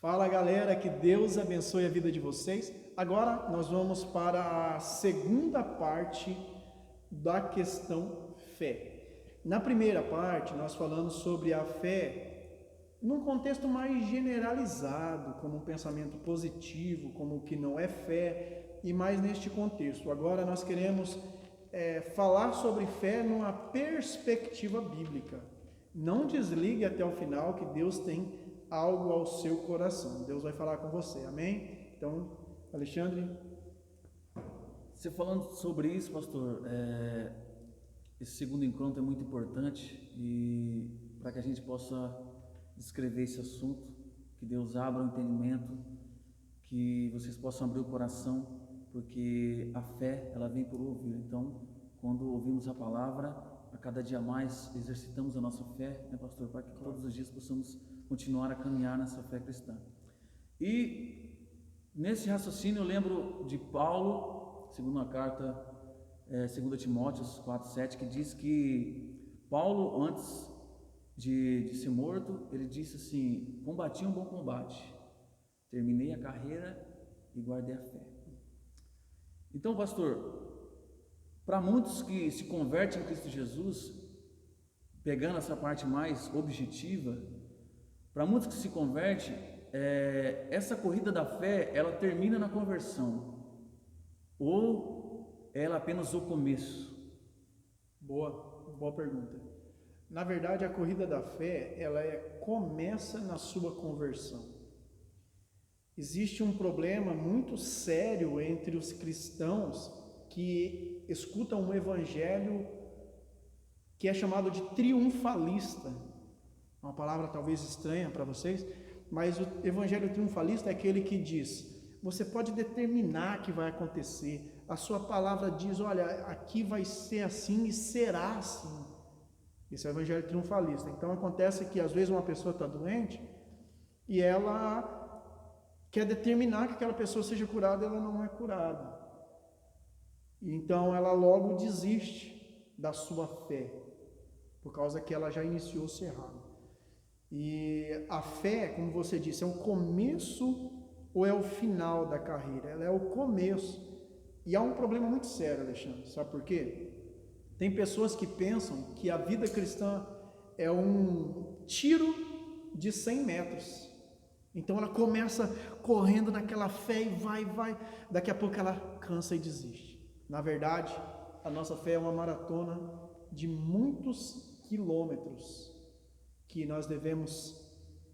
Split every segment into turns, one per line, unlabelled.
Fala galera, que Deus abençoe a vida de vocês. Agora nós vamos para a segunda parte da questão fé. Na primeira parte nós falamos sobre a fé num contexto mais generalizado, como um pensamento positivo, como o que não é fé, e mais neste contexto. Agora nós queremos falar sobre fé numa perspectiva bíblica. Não desligue até o final, que Deus tem algo ao seu coração. Deus vai falar com você, amém? Então, Alexandre.
Você falando sobre isso, pastor, esse segundo encontro é muito importante e para que a gente possa descrever esse assunto, que Deus abra o entendimento, que vocês possam abrir o coração, porque a fé, ela vem por ouvir. Então, quando ouvimos a palavra, a cada dia mais exercitamos a nossa fé, né, pastor, para que todos os dias possamos continuar a caminhar nessa fé cristã. E nesse raciocínio eu lembro de Paulo, segundo a carta 2 Timóteo 4:7, que diz que Paulo, antes de ser morto, ele disse assim: combati um bom combate, terminei a carreira e guardei a fé. Então, pastor, para muitos que se convertem em Cristo Jesus, pegando essa parte mais objetiva, para muitos que se convertem, essa corrida da fé, ela termina na conversão, ou ela é apenas o começo?
Boa pergunta. Na verdade, a corrida da fé, ela começa na sua conversão. Existe um problema muito sério entre os cristãos que escutam um evangelho que é chamado de triunfalista. Uma palavra talvez estranha para vocês, mas o evangelho triunfalista é aquele que diz: você pode determinar que vai acontecer, a sua palavra diz, olha, aqui vai ser assim e será assim. Esse é o evangelho triunfalista. Então acontece que às vezes uma pessoa está doente e ela quer determinar que aquela pessoa seja curada e ela não é curada. Então ela logo desiste da sua fé, por causa que ela já iniciou-se errado. E a fé, como você disse, é o começo ou é o final da carreira? Ela é o começo. E há um problema muito sério, Alexandre, sabe por quê? Tem pessoas que pensam que a vida cristã é um tiro de 100 metros. Então ela começa correndo naquela fé e vai. Daqui a pouco ela cansa e desiste. Na verdade, a nossa fé é uma maratona de muitos quilômetros que nós devemos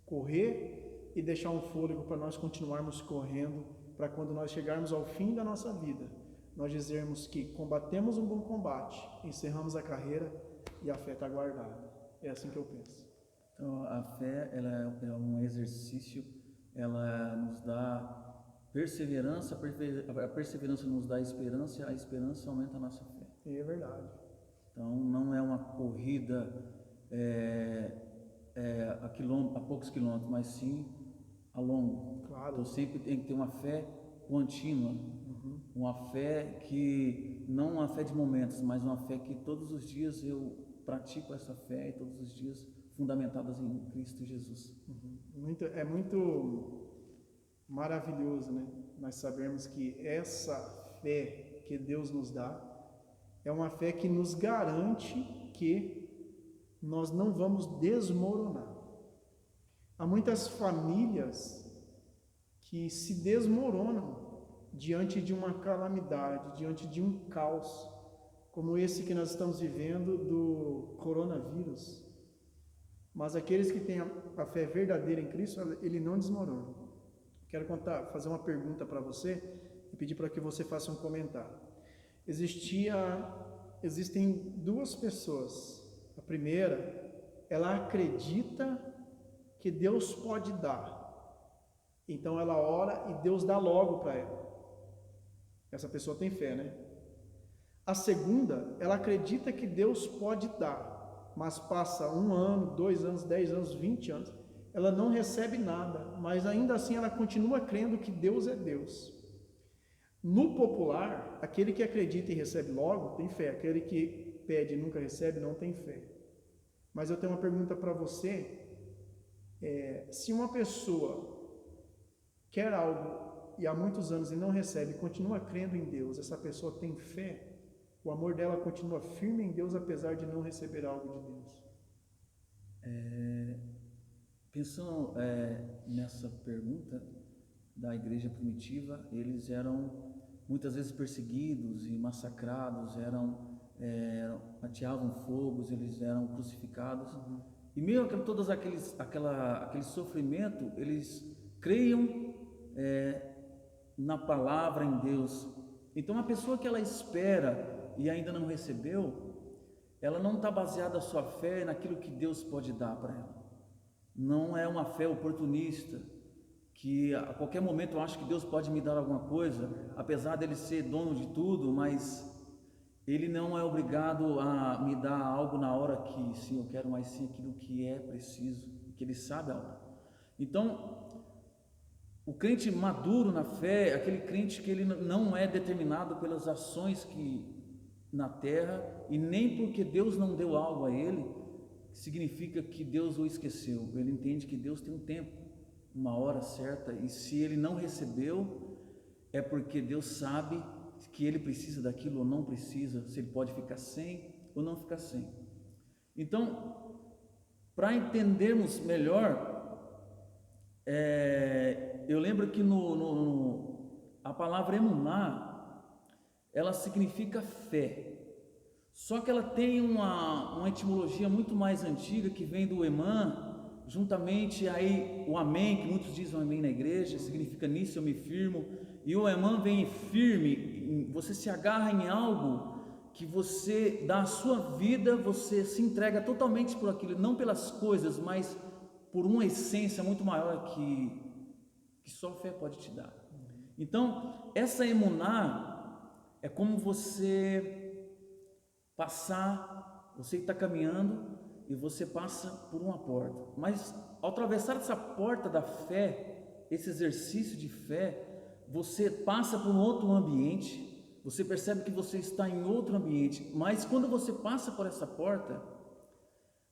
correr e deixar um fôlego para nós continuarmos correndo, para quando nós chegarmos ao fim da nossa vida, nós dizermos que combatemos um bom combate, encerramos a carreira e a fé está guardada. É assim que eu penso.
Então, a fé, ela é um exercício, ela nos dá perseverança, a perseverança nos dá esperança, a esperança aumenta a nossa fé.
É verdade.
Então, não é uma corrida a poucos quilômetros, mas sim a longo.
Claro.
Então, sempre tem que ter uma fé contínua, uma fé que, não uma fé de momentos, mas uma fé que todos os dias eu pratico essa fé e todos os dias fundamentadas em Cristo Jesus.
É muito maravilhoso, né? Nós sabemos que essa fé que Deus nos dá é uma fé que nos garante que nós não vamos desmoronar. Há muitas famílias que se desmoronam diante de uma calamidade, diante de um caos, como esse que nós estamos vivendo do coronavírus. Mas aqueles que têm a fé verdadeira em Cristo, ele não desmorona. Quero fazer uma pergunta para você e pedir para que você faça um comentário. Existem duas pessoas. A primeira, ela acredita que Deus pode dar. Então ela ora e Deus dá logo para ela. Essa pessoa tem fé, né? A segunda, ela acredita que Deus pode dar, mas passa 1 ano, 2 anos, 10 anos, 20 anos, ela não recebe nada, mas ainda assim ela continua crendo que Deus é Deus. No popular, aquele que acredita e recebe logo, tem fé. Aquele que pede e nunca recebe, não tem fé. Mas eu tenho uma pergunta para você. Se uma pessoa quer algo e há muitos anos e não recebe, continua crendo em Deus, essa pessoa tem fé, o amor dela continua firme em Deus apesar de não receber algo de Deus.
Pensando nessa pergunta da igreja primitiva, eles eram muitas vezes perseguidos e massacrados, ateavam fogos, eles eram crucificados. E meio a todos aquele sofrimento, eles creiam na palavra, em Deus. Então a pessoa que ela espera e ainda não recebeu, ela não está baseada a sua fé naquilo que Deus pode dar para ela. Não é uma fé oportunista, que a qualquer momento eu acho que Deus pode me dar alguma coisa, apesar dele ser dono de tudo, mas ele não é obrigado a me dar algo na hora que sim eu quero, mas sim aquilo que é preciso, que ele sabe a hora. Então, o crente maduro na fé é aquele crente que ele não é determinado pelas ações que na terra, e nem porque Deus não deu algo a ele, significa que Deus o esqueceu. Ele entende que Deus tem um tempo, uma hora certa, e se ele não recebeu, é porque Deus sabe que ele precisa daquilo ou não precisa, se ele pode ficar sem ou não ficar sem. Então, para entendermos melhor, eu lembro que a palavra emuná, ela significa fé, só que ela tem uma etimologia muito mais antiga, que vem do emã, juntamente aí o amém, que muitos dizem amém na igreja, significa nisso eu me firmo, e o emã vem firme, você se agarra em algo que você dá a sua vida, você se entrega totalmente por aquilo, não pelas coisas, mas por uma essência muito maior que só a fé pode te dar. Então, essa emuná é como você passar, você está caminhando e você passa por uma porta, mas ao atravessar essa porta da fé, esse exercício de fé, você passa por um outro ambiente, você percebe que você está em outro ambiente, mas quando você passa por essa porta,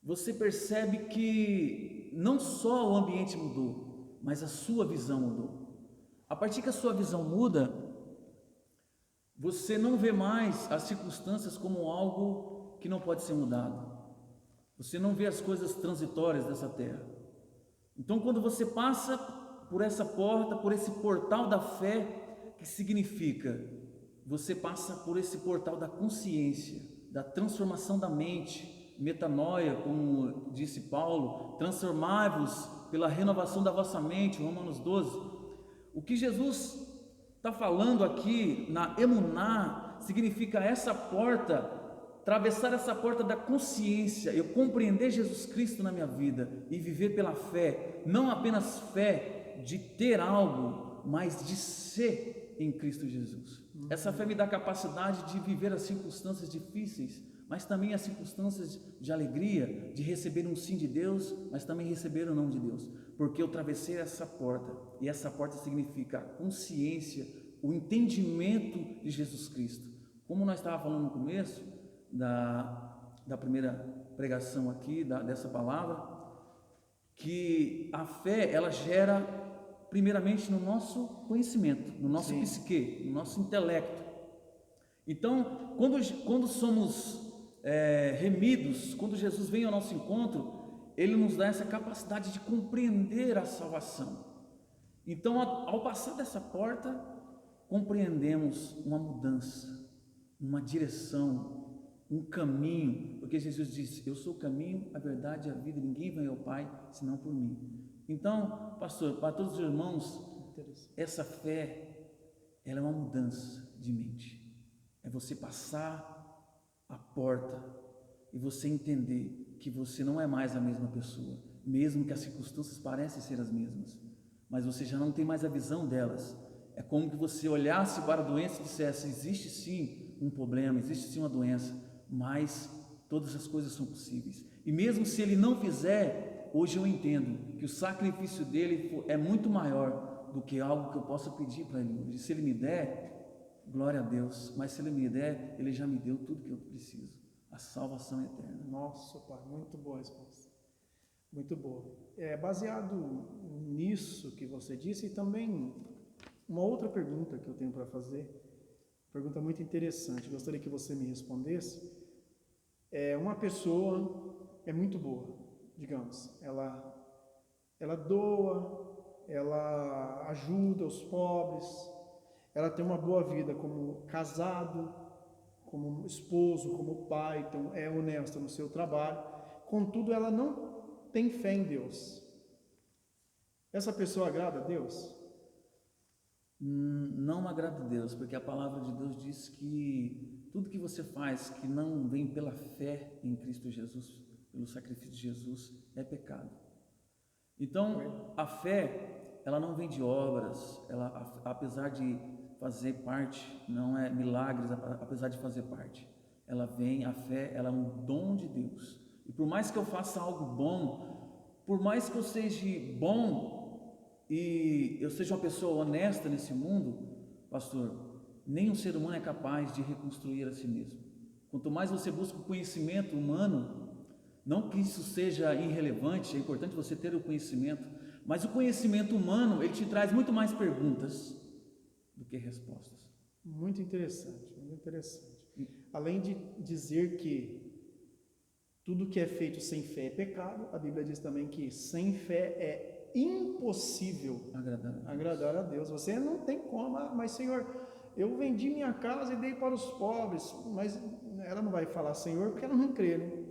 você percebe que não só o ambiente mudou, mas a sua visão mudou. A partir que a sua visão muda, você não vê mais as circunstâncias como algo que não pode ser mudado. Você não vê as coisas transitórias dessa terra. Então, quando você passa por essa porta, por esse portal da fé, que significa? Você passa por esse portal da consciência, da transformação da mente, metanoia, como disse Paulo, transformai-vos pela renovação da vossa mente, Romanos 12. O que Jesus está falando aqui na emuná significa essa porta, atravessar essa porta da consciência, eu compreender Jesus Cristo na minha vida e viver pela fé, não apenas fé de ter algo, mas de ser em Cristo Jesus. Essa fé me dá a capacidade de viver as circunstâncias difíceis, mas também as circunstâncias de alegria, de receber um sim de Deus, mas também receber o não de Deus, porque eu travessei essa porta, e essa porta significa a consciência, o entendimento de Jesus Cristo. Como nós estávamos falando no começo da primeira pregação aqui, dessa palavra, que a fé, ela gera primeiramente no nosso conhecimento, no nosso psique, no nosso intelecto. Então, quando somos remidos, quando Jesus vem ao nosso encontro, Ele nos dá essa capacidade de compreender a salvação. Então, ao passar dessa porta, compreendemos uma mudança, uma direção, um caminho, porque Jesus disse: eu sou o caminho, a verdade e a vida, ninguém vai ao Pai senão por mim. Então, pastor, para todos os irmãos, essa fé, ela é uma mudança de mente, é você passar a porta e você entender que você não é mais a mesma pessoa, mesmo que as circunstâncias parecem ser as mesmas, mas você já não tem mais a visão delas. É como que você olhasse para a doença e dissesse: existe sim um problema, existe sim uma doença, mas todas as coisas são possíveis, e mesmo se ele não fizer, hoje eu entendo que o sacrifício dele é muito maior do que algo que eu possa pedir para ele hoje. Se ele me der, glória a Deus, mas se ele me der, ele já me deu tudo que eu preciso, a salvação eterna.
Nossa, Pai, muito boa a resposta. Muito boa. Baseado nisso que você disse, e também uma outra pergunta que eu tenho para fazer, pergunta muito interessante, gostaria que você me respondesse. Uma pessoa é muito boa, digamos, ela doa, ela ajuda os pobres, ela tem uma boa vida como casado, como esposo, como pai, então é honesta no seu trabalho, contudo ela não tem fé em Deus. Essa pessoa agrada a Deus?
Não agrada a Deus, porque a palavra de Deus diz que tudo que você faz que não vem pela fé em Cristo Jesus, pelo sacrifício de Jesus, é pecado. Então, a fé, ela não vem de obras, ela, apesar de fazer parte, não é milagres, apesar de fazer parte, ela vem, a fé, ela é um dom de Deus. E por mais que eu faça algo bom, por mais que eu seja bom e eu seja uma pessoa honesta nesse mundo, pastor, nenhum ser humano é capaz de reconstruir a si mesmo. Quanto mais você busca o conhecimento humano, não que isso seja irrelevante, é importante você ter o conhecimento, mas o conhecimento humano, ele te traz muito mais perguntas do que respostas.
Muito interessante, muito interessante. Além de dizer que tudo que é feito sem fé é pecado, a Bíblia diz também que sem fé é impossível agradar a Deus. Você não tem como, mas Senhor, eu vendi minha casa e dei para os pobres, mas ela não vai falar Senhor porque ela não crê, né?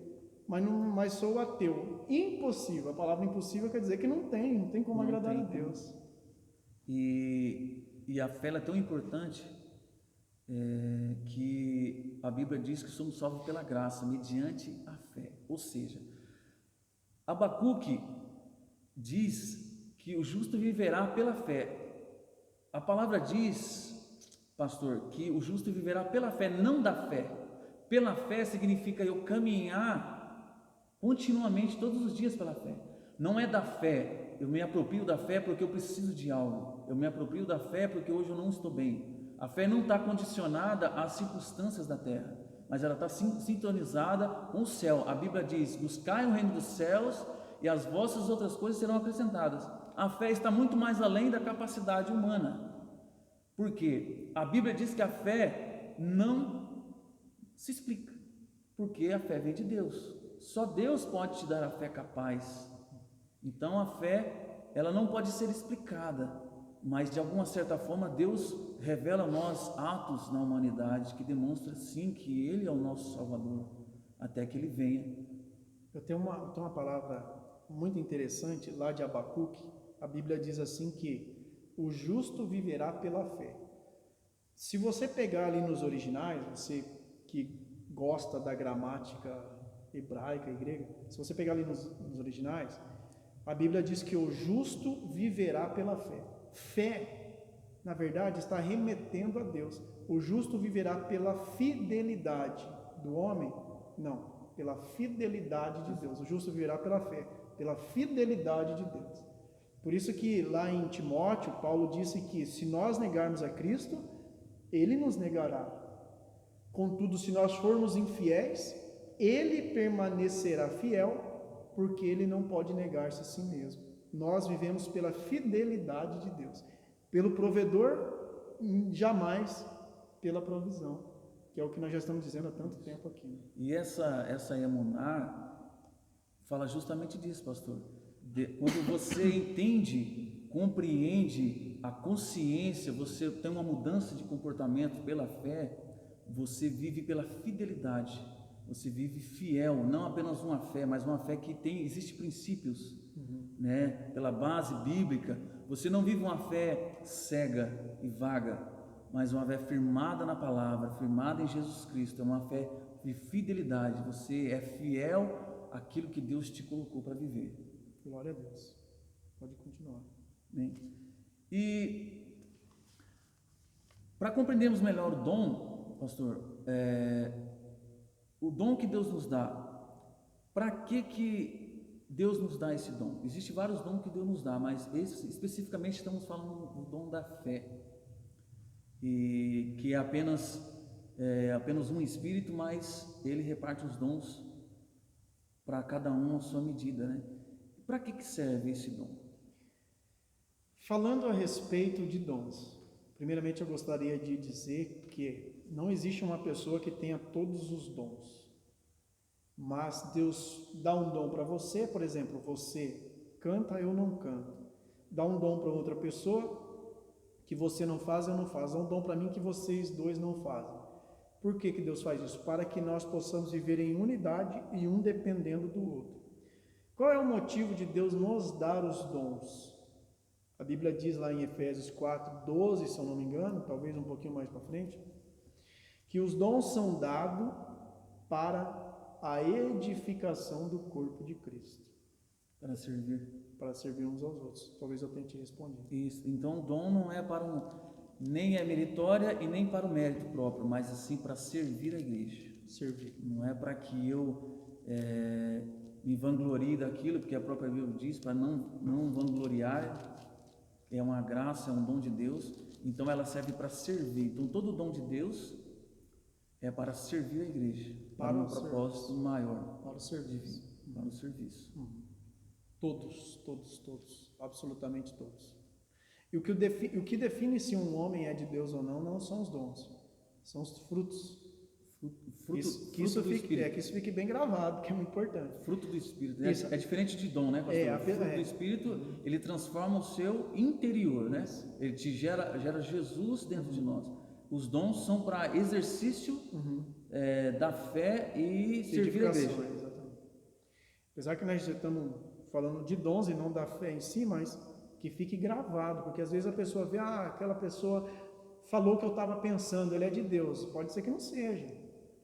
Mas sou ateu. Impossível, a palavra impossível quer dizer que não tem como agradar a Deus.
E a fé é tão importante que a Bíblia diz que somos salvos pela graça, mediante a fé. Ou seja, Abacuque diz que o justo viverá pela fé. A palavra diz, pastor, que o justo viverá pela fé, não da fé. Pela fé significa eu caminhar continuamente, todos os dias pela fé. Não é da fé, eu me aproprio da fé porque eu preciso de algo. Eu me aproprio da fé porque hoje eu não estou bem. A fé não está condicionada às circunstâncias da terra, mas ela está sintonizada com o céu. A Bíblia diz: buscai o reino dos céus e as vossas outras coisas serão acrescentadas. A fé está muito mais além da capacidade humana. Por quê? A Bíblia diz que a fé não se explica, porque a fé vem de Deus. Só Deus pode te dar a fé capaz. Então a fé, ela não pode ser explicada, mas de alguma certa forma Deus revela a nós atos na humanidade que demonstram sim que Ele é o nosso Salvador, até que Ele venha.
Eu tenho uma palavra muito interessante lá de Abacuque. A Bíblia diz assim que o justo viverá pela fé. Se você pegar ali nos originais, você que gosta da gramática hebraica e grega, se você pegar ali nos originais, a Bíblia diz que o justo viverá pela fé. Fé, na verdade, está remetendo a Deus. O justo viverá pela fidelidade do homem? Não, pela fidelidade de Deus. O justo viverá pela fé, pela fidelidade de Deus. Por isso que lá em Timóteo, Paulo disse que se nós negarmos a Cristo, Ele nos negará. Contudo, se nós formos infiéis, Ele permanecerá fiel, porque Ele não pode negar-se a si mesmo. Nós vivemos pela fidelidade de Deus. Pelo provedor, jamais pela provisão, que é o que nós já estamos dizendo há tanto tempo aqui.
E essa emuná fala justamente disso, pastor. Quando você entende, compreende a consciência, você tem uma mudança de comportamento pela fé, você vive pela fidelidade, você vive fiel, não apenas uma fé, mas uma fé que existe princípios, né? Pela base bíblica. Você não vive uma fé cega e vaga, mas uma fé firmada na palavra, firmada em Jesus Cristo. É uma fé de fidelidade. Você é fiel àquilo que Deus te colocou para viver.
Glória a Deus. Pode continuar.
Bem, e para compreendermos melhor o dom, pastor, o dom que Deus nos dá, para que Deus nos dá esse dom? Existem vários dons que Deus nos dá, mas especificamente estamos falando do dom da fé, e que é apenas um espírito, mas Ele reparte os dons para cada um à sua medida, né? para que serve esse dom?
Falando a respeito de dons, primeiramente eu gostaria de dizer que não existe uma pessoa que tenha todos os dons. Mas Deus dá um dom para você, por exemplo, você canta, eu não canto. Dá um dom para outra pessoa que você não faz, eu não faço. Dá um dom para mim que vocês dois não fazem. Por que Deus faz isso? Para que nós possamos viver em unidade e um dependendo do outro. Qual é o motivo de Deus nos dar os dons? A Bíblia diz lá em Efésios 4:12, se eu não me engano, talvez um pouquinho mais para frente, que os dons são dados para a edificação do corpo de Cristo.
Para servir.
Para servir uns aos outros. Talvez eu tenha te respondido.
Isso. Então, o dom não é nem é meritória e nem para o mérito próprio, mas assim para servir a igreja.
Servir.
Não é para que eu me vanglorie daquilo, porque a própria Bíblia diz para não vangloriar. É uma graça, é um dom de Deus. Então, ela serve para servir. Então, todo dom de Deus é para servir a igreja, para um propósito maior.
Para o serviço.
Para o serviço.
Todos, absolutamente todos. E o que define se um homem é de Deus ou não são os dons, são os frutos. Que isso fique bem gravado, que é muito importante.
Fruto do Espírito. É diferente de dom, né, pastor? O fruto do Espírito, ele transforma o seu interior, né? Ele te gera Jesus dentro de nós. Os dons são para exercício da fé e servir a igreja.
Exatamente. Apesar que nós estamos falando de dons e não da fé em si, mas que fique gravado, porque às vezes a pessoa vê, aquela pessoa falou o que eu estava pensando, ele é de Deus. Pode ser que não seja.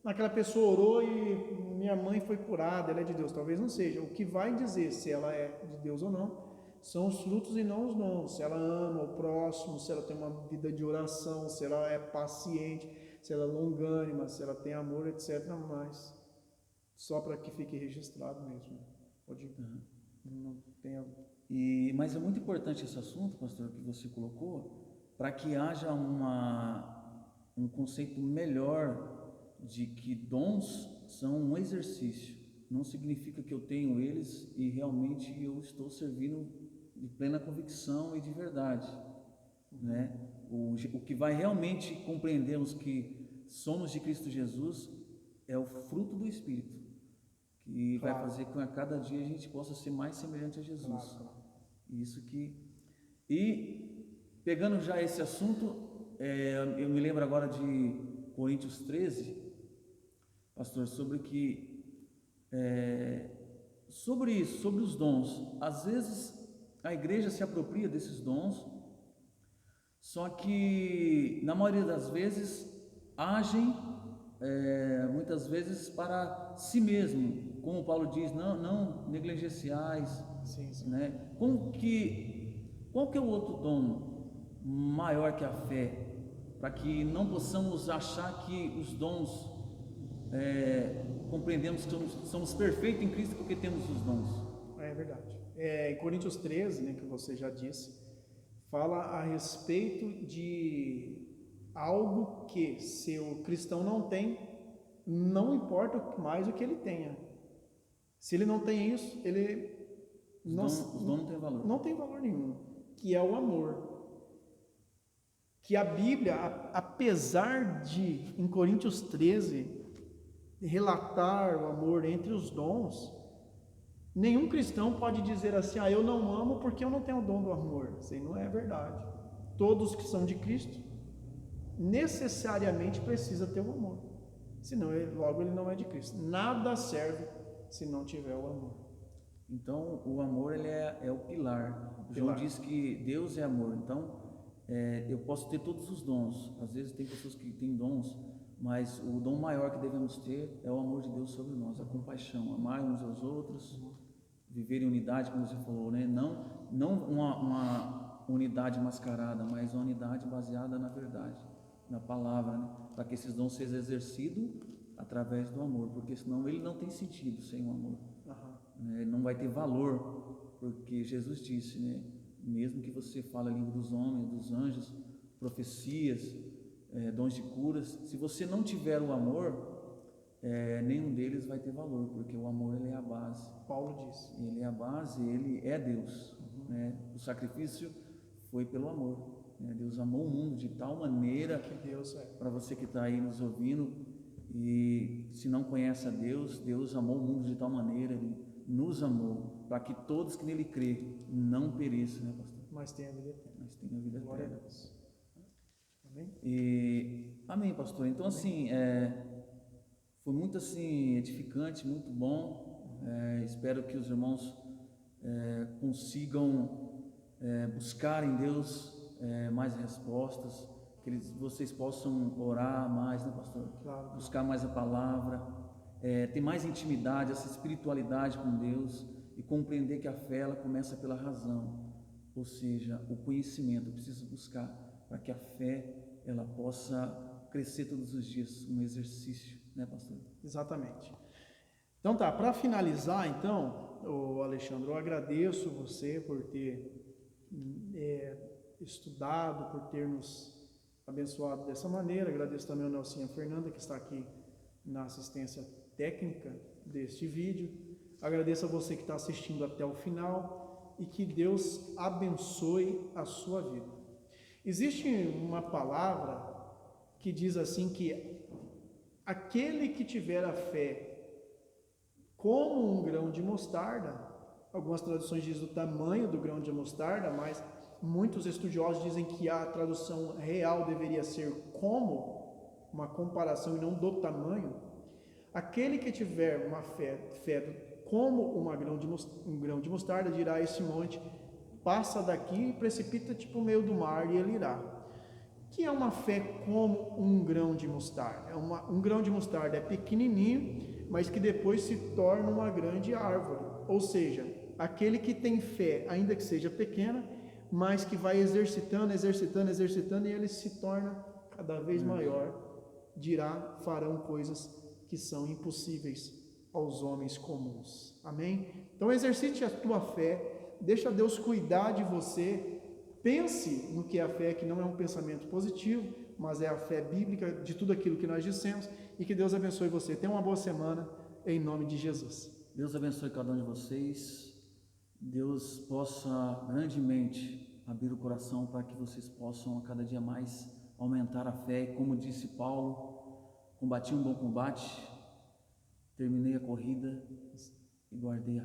Aquela pessoa orou e minha mãe foi curada, ela é de Deus. Talvez não seja. O que vai dizer se ela é de Deus ou não são os frutos e não os dons. Se ela ama o próximo, se ela tem uma vida de oração, se ela é paciente, se ela é longânima, se ela tem amor, etc. Mas só para que fique registrado mesmo. Pode não tenha...
Mas é muito importante esse assunto, pastor, que você colocou, para que haja um conceito melhor de que dons são um exercício. Não significa que eu tenho eles e realmente eu estou servindo de plena convicção e de verdade, né? O que vai realmente compreendermos que somos de Cristo Jesus é o fruto do Espírito, que vai fazer com que a cada dia a gente possa ser mais semelhante a Jesus. Isso que... E pegando já esse assunto, eu me lembro agora de Coríntios 13, pastor, sobre isso, sobre os dons. Às vezes a igreja se apropria desses dons, só que na maioria das vezes agem muitas vezes para si mesmo, como Paulo diz, não negligenciais.
Sim.
Né? Qual que é o outro dom maior que a fé, para que não possamos achar que os dons compreendemos que somos perfeitos em Cristo porque temos os dons?
É verdade. Em Coríntios 13, né, que você já disse, fala a respeito de algo que, se o cristão não tem, não importa mais o que ele tenha. Se ele não tem isso, os dons
não têm valor.
Não tem valor nenhum, que é o amor. Que a Bíblia, apesar de, em Coríntios 13, relatar o amor entre os dons, nenhum cristão pode dizer assim, eu não amo porque eu não tenho o dom do amor. Isso aí não é verdade. Todos que são de Cristo necessariamente precisa ter o amor, senão logo ele não é de Cristo. Nada serve se não tiver o amor.
Então o amor ele é o pilar. João diz que Deus é amor. Então eu posso ter todos os dons. Às vezes tem pessoas que têm dons, mas o dom maior que devemos ter é o amor de Deus sobre nós, a compaixão, amar uns aos outros, viver em unidade, como você falou, né? Não uma unidade mascarada, mas uma unidade baseada na verdade, na palavra, né? Para que esses dons sejam exercidos através do amor, porque senão ele não tem sentido sem o amor. Ele não vai ter valor, porque Jesus disse, né? Mesmo que você fale a língua dos homens, dos anjos, profecias, dons de curas, se você não tiver o amor, nenhum deles vai ter valor, porque o amor ele é a base.
Paulo disse.
Ele é a base, ele é Deus. Né? O sacrifício foi pelo amor. Né? Deus amou o mundo de tal maneira,
Que Deus é.
para você que está aí nos ouvindo, e se não conhece a Deus, Deus amou o mundo de tal maneira, Ele nos amou, para que todos que nele crê não pereçam, né, pastor?
Mas tem a vida eterna.
Mas tenham a vida
Glória a
eterna.
Deus. Amém?
Amém, pastor. Então, assim, foi muito assim edificante, muito bom. Espero que os irmãos consigam buscar em Deus mais respostas, que vocês possam orar mais, né, pastor?
Claro.
Buscar mais a palavra, ter mais intimidade, essa espiritualidade com Deus e compreender que a fé ela começa pela razão, ou seja, o conhecimento. Eu preciso buscar para que a fé ela possa crescer todos os dias, um exercício, né, pastor?
Exatamente. Então tá, para finalizar então, Alexandre, eu agradeço você por ter estudado, por ter nos abençoado dessa maneira. Agradeço também ao Nelson e a Fernanda que está aqui na assistência técnica deste vídeo. Agradeço a você que está assistindo até o final e que Deus abençoe a sua vida. Existe uma palavra que diz assim que aquele que tiver a fé como um grão de mostarda, algumas traduções dizem o tamanho do grão de mostarda, mas muitos estudiosos dizem que a tradução real deveria ser como, uma comparação e não do tamanho. Aquele que tiver uma fé como um grão de mostarda, dirá a esse monte, passa daqui e precipita tipo o meio do mar e ele irá. Que é uma fé como um grão de mostarda? Um grão de mostarda é pequenininho, mas que depois se torna uma grande árvore. Ou seja, aquele que tem fé, ainda que seja pequena, mas que vai exercitando e ele se torna cada vez maior, farão coisas que são impossíveis aos homens comuns. Amém? Então exercite a tua fé, deixa Deus cuidar de você, pense no que é a fé, que não é um pensamento positivo, mas é a fé bíblica de tudo aquilo que nós dissemos, e que Deus abençoe você. Tenha uma boa semana, em nome de Jesus.
Deus abençoe cada um de vocês. Deus possa grandemente abrir o coração para que vocês possam a cada dia mais aumentar a fé. E como disse Paulo, combati um bom combate, terminei a corrida e guardei a